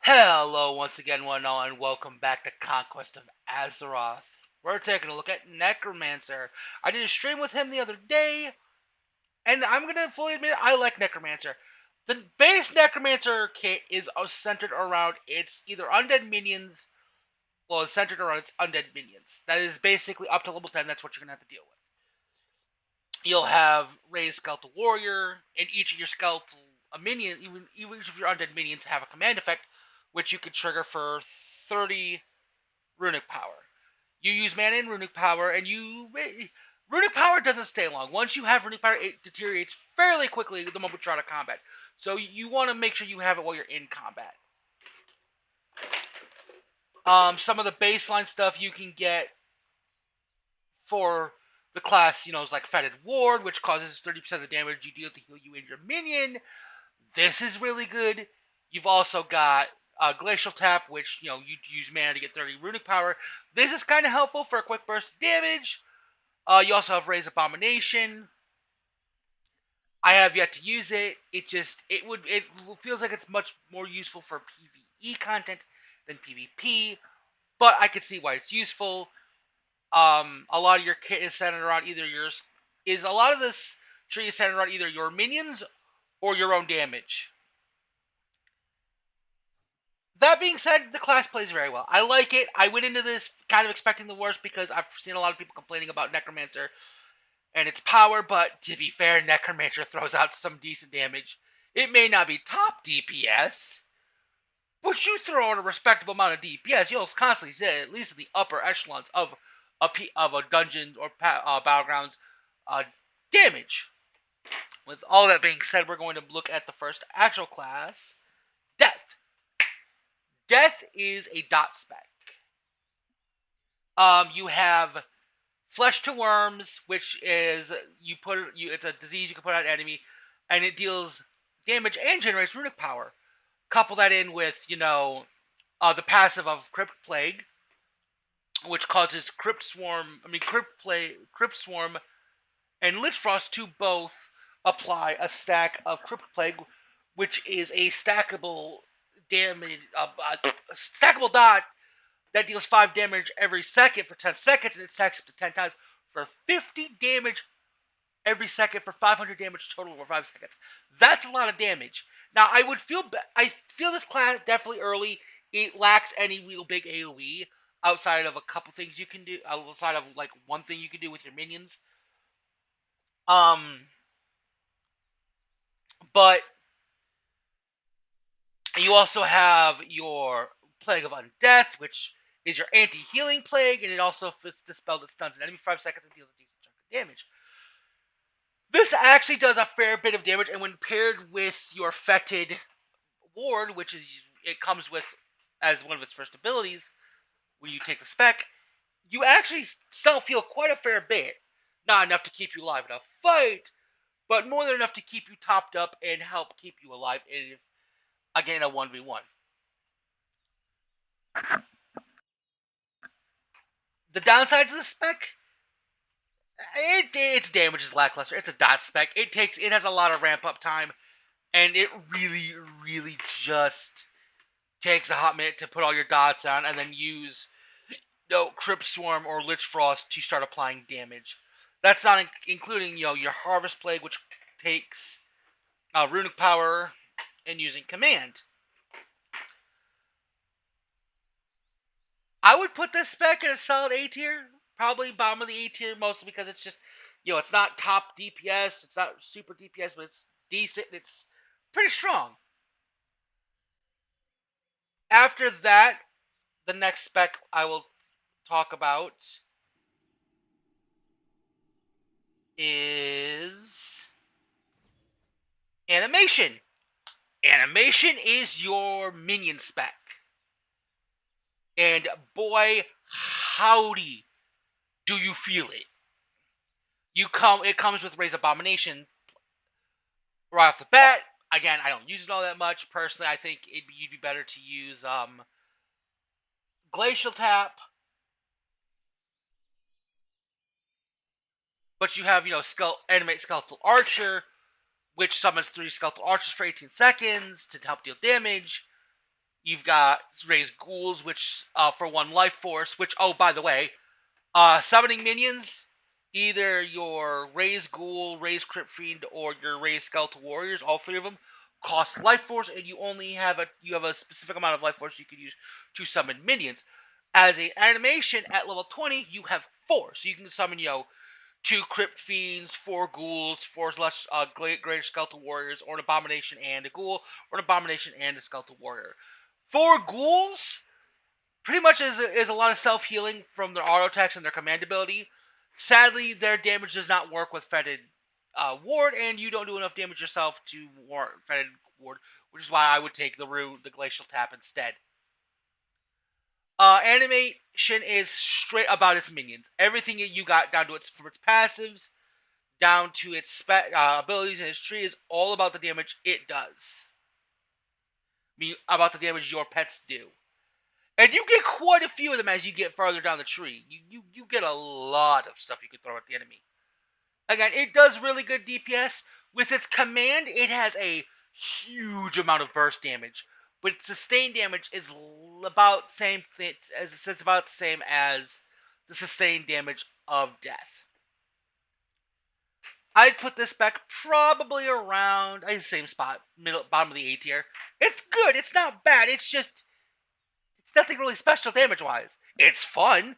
Hello once again, one and all, and welcome back to Conquest of Azeroth. We're taking a look at Necromancer. I did a stream with him the other day, and I'm going to fully admit I like Necromancer. The base Necromancer kit is centered around its either undead minions, well, it's centered around its undead minions. That is basically up to level 10, that's what you're going to have to deal with. You'll have raised Skeletal Warrior, and each of your skeletal minions, even each of your undead minions, have a command effect, which you can trigger for 30 runic power. You use mana and runic power, and runic power doesn't stay long. Once you have runic power, it deteriorates fairly quickly the moment you're out of combat. So you want to make sure you have it while you're in combat. Some of the baseline stuff you can get for the class, is like Fetid Ward, which causes 30% of the damage you deal to heal you and your minion. This is really good. You've also got Glacial Tap, which, you use mana to get 30 runic power. This is kind of helpful for a quick burst of damage. You also have Raise Abomination. I have yet to use it. It feels like it's much more useful for PvE content than PvP, but I could see why it's useful. A lot of your kit is centered around a lot of this tree is centered around either your minions or your own damage. That being said, the class plays very well. I like it. I went into this kind of expecting the worst because I've seen a lot of people complaining about Necromancer and its power, but to be fair, Necromancer throws out some decent damage. It may not be top DPS, but you throw out a respectable amount of DPS, you'll constantly say, at least in the upper echelons of a dungeon or battlegrounds damage. With all that being said, we're going to look at the first actual class, Death. Death is a dot spec. You have Flesh to Worms, which is it's a disease you can put on an enemy, and it deals damage and generates runic power. Couple that in with the passive of Crypt Plague, which causes Crypt Swarm and Lich Frost to both apply a stack of Crypt Plague, which is a stackable damage, stackable dot that deals 5 damage every second for 10 seconds, and it stacks up to 10 times for 50 damage every second for 500 damage total over 5 seconds. That's a lot of damage. Now, I feel this class definitely early. It lacks any real big AoE outside of a couple things you can do, outside of like one thing you can do with your minions. But you also have your Plague of Undeath, which is your anti-healing plague, and it also fits the spell that stuns an enemy for 5 seconds and deals a decent chunk of damage. This actually does a fair bit of damage, and when paired with your Fetid Ward, which it comes with as one of its first abilities, when you take the spec, you actually still feel quite a fair bit. Not enough to keep you alive in a fight, but more than enough to keep you topped up and help keep you alive in, again, a 1v1. The downsides of the spec, its damage is lackluster. It's a dot spec. It has a lot of ramp up time, and it really, really just takes a hot minute to put all your dots on and then use Crypt Swarm or Lich Frost to start applying damage. That's not including your Harvest Plague, which takes runic power and using command. I would put this spec in a solid A tier, probably bottom of the A tier, mostly because it's just, it's not top DPS, it's not super DPS, but it's decent, and it's pretty strong. After that, the next spec I will talk about is Animation. Animation is your minion spec. And boy, howdy, do you feel it. It comes with Raise Abomination right off the bat. Again, I don't use it all that much. Personally, I think you'd be better to use Glacial Tap. But you have, Animate Skeletal Archer, which summons 3 Skeletal Archers for 18 seconds to help deal damage. You've got raised ghouls, which for 1 life force. Which, oh, by the way, summoning minions, either your raised ghoul, raised crypt fiend, or your raised skeletal warriors, all 3 of them cost life force, and you only have a specific amount of life force you can use to summon minions. As an animation at level 20, you have 4, so you can summon 2 crypt fiends, 4 ghouls, 4 less greater skeletal warriors, or an abomination and a ghoul, or an abomination and a skeletal warrior. 4 ghouls pretty much is a lot of self-healing from their auto attacks and their command ability. Sadly, their damage does not work with Fetid Ward, and you don't do enough damage yourself to warrant Fetid Ward, which is why I would take the Glacial Tap instead. Animation is straight about its minions. Everything you got down to from its passives, down to its abilities and its tree is all about the damage it does. I mean, about the damage your pets do. And you get quite a few of them as you get farther down the tree. You get a lot of stuff you can throw at the enemy. Again, it does really good DPS. With its command, it has a huge amount of burst damage. But its sustained damage is about the same as the sustained damage of death. I'd put this spec probably around the same spot, bottom of the A tier. It's good. It's not bad. It's nothing really special damage-wise. It's fun.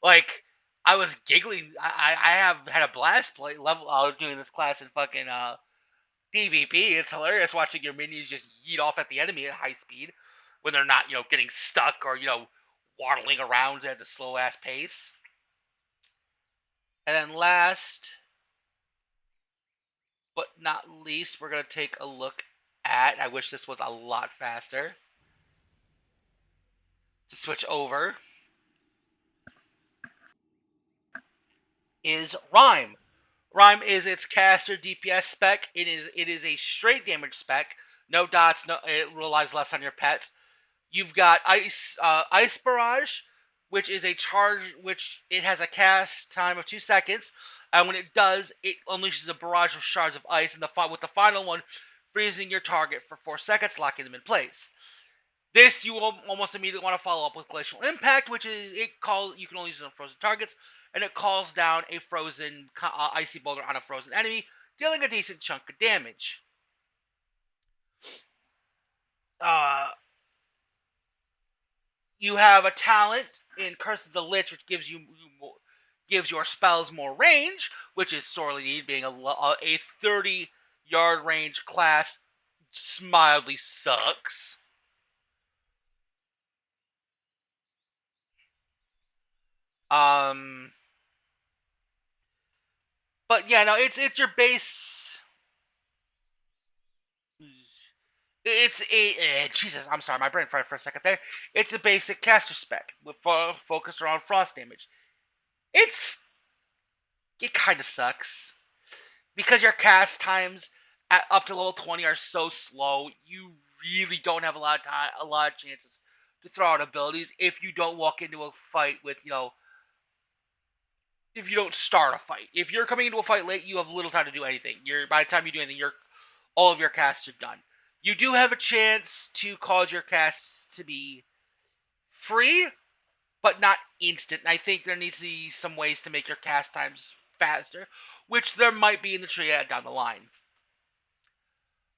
Like, I was giggling. I have had a blast doing this class in fucking PvP. It's hilarious watching your minions just yeet off at the enemy at high speed when they're not, getting stuck or, waddling around at the slow-ass pace. And then last but not least, we're going to take a look at, I wish this was a lot faster, to switch over, is Rime. Rime is its caster DPS spec. It is a straight damage spec. No dots. It relies less on your pets. You've got Ice Barrage, which is a charge, which it has a cast time of 2 seconds, and when it does, it unleashes a barrage of shards of ice, and with the final one, freezing your target for 4 seconds, locking them in place. This you will almost immediately want to follow up with Glacial Impact, which is you can only use it on frozen targets, and it calls down a frozen icy boulder on a frozen enemy, dealing a decent chunk of damage. You have a talent in Curse of the Lich, which gives your spells more range, which is sorely needed, being a 30-yard range class mildly sucks. But yeah, no, it's your base. It's Jesus, I'm sorry, my brain fried for a second there. It's a basic caster spec with focused around frost damage. It kind of sucks because your cast times at up to level 20 are so slow. You really don't have a lot of chances to throw out abilities if you don't walk into a fight with if you don't start a fight. If you're coming into a fight late, you have little time to do anything. By the time you do anything, all of your casts are done. You do have a chance to cause your casts to be free, but not instant. And I think there needs to be some ways to make your cast times faster, which there might be in the triad down the line.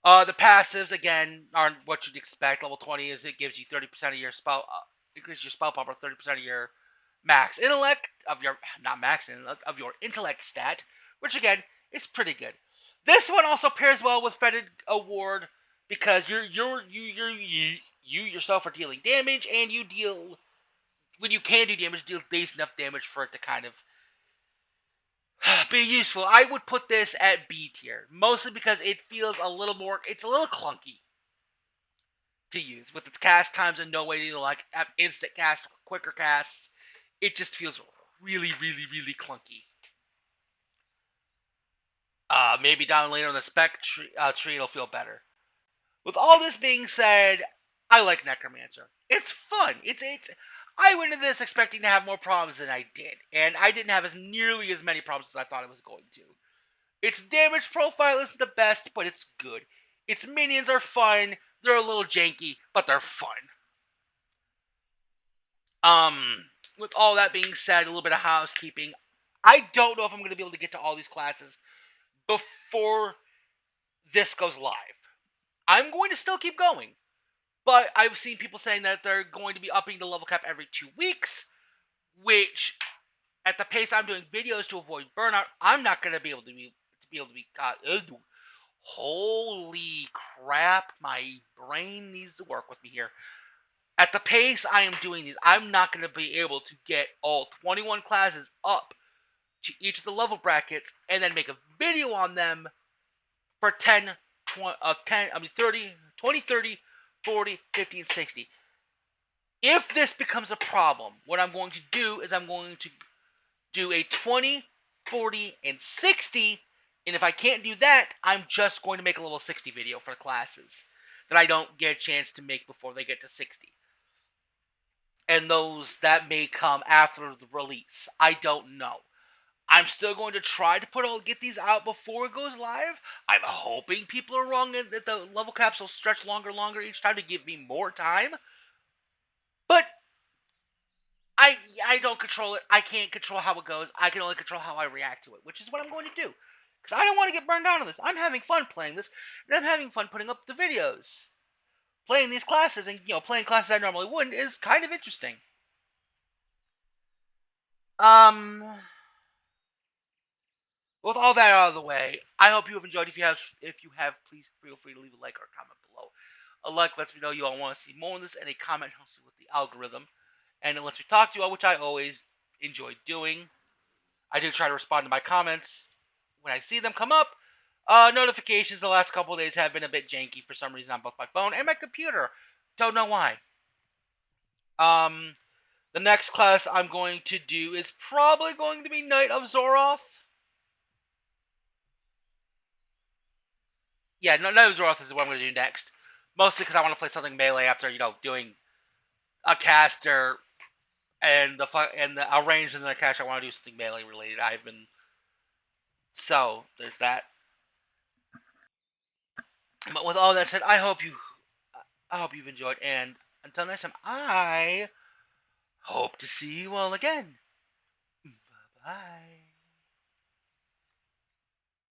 The passives, again, aren't what you'd expect. Level 20 is it gives you 30% of your spell, increases your spell power, 30% of your max intellect, of your intellect stat, which again is pretty good. This one also pairs well with Fetid Award because you yourself are dealing damage, and you deal, when you can do damage, deal decent enough damage for it to kind of be useful. I would put this at B tier, mostly because it feels it's a little clunky to use with its cast times and no way to have instant cast, quicker casts. It just feels really, really, really clunky. Maybe down later on the spec tree it'll feel better. With all this being said, I like Necromancer. It's fun. I went into this expecting to have more problems than I did, and I didn't have nearly as many problems as I thought I was going to. Its damage profile isn't the best, but it's good. Its minions are fun. They're a little janky, but they're fun. With all that being said, a little bit of housekeeping. I don't know if I'm going to be able to get to all these classes before this goes live. I'm going to still keep going, but I've seen people saying that they're going to be upping the level cap every 2 weeks, which, at the pace I'm doing videos to avoid burnout, I'm not going to be able to be holy crap, my brain needs to work with me here. At the pace I am doing these, I'm not going to be able to get all 21 classes up to each of the level brackets and then make a video on them for 30, 20, 30, 40, 50, and 60. If this becomes a problem, what I'm going to do is I'm going to do a 20, 40, and 60. And if I can't do that, I'm just going to make a level 60 video for classes that I don't get a chance to make before they get to 60. And those that may come after the release. I don't know. I'm still going to try to get these out before it goes live. I'm hoping people are wrong and that the level caps will stretch longer each time to give me more time. But I don't control it. I can't control how it goes. I can only control how I react to it, which is what I'm going to do. Because I don't want to get burned out on this. I'm having fun playing this, and I'm having fun putting up the videos. Playing these classes and, playing classes I normally wouldn't is kind of interesting. With all that out of the way, I hope you have enjoyed. If you have, please feel free to leave a like or a comment below. A like lets me know you all want to see more of this, and a comment helps me with the algorithm, and it lets me talk to you all, which I always enjoy doing. I do try to respond to my comments when I see them come up. Notifications the last couple of days have been a bit janky for some reason on both my phone and my computer. Don't know why. The next class I'm going to do is probably going to be Knight of Zoroth. Yeah, Knight of Zoroth is what I'm going to do next. Mostly because I want to play something melee after, doing a caster and a range and the caster. I want to do something melee related. So there's that. But with all that said, I hope you've enjoyed, and until next time, I hope to see you all again. Bye bye.